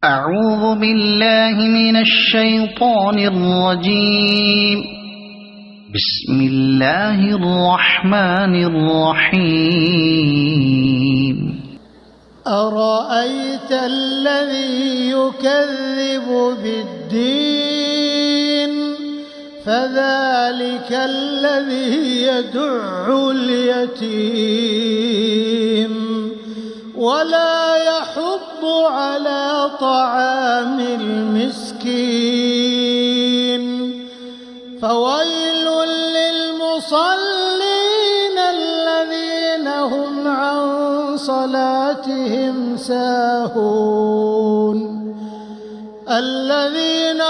أعوذ بالله من الشيطان الرجيم. بسم الله الرحمن الرحيم. أرأيت الذي يكذب بالدين فذلك الذي يدع اليتيم ولا يحض على طعام المسكين فويل للمصلين الذين هم عن صلاتهم ساهون الذين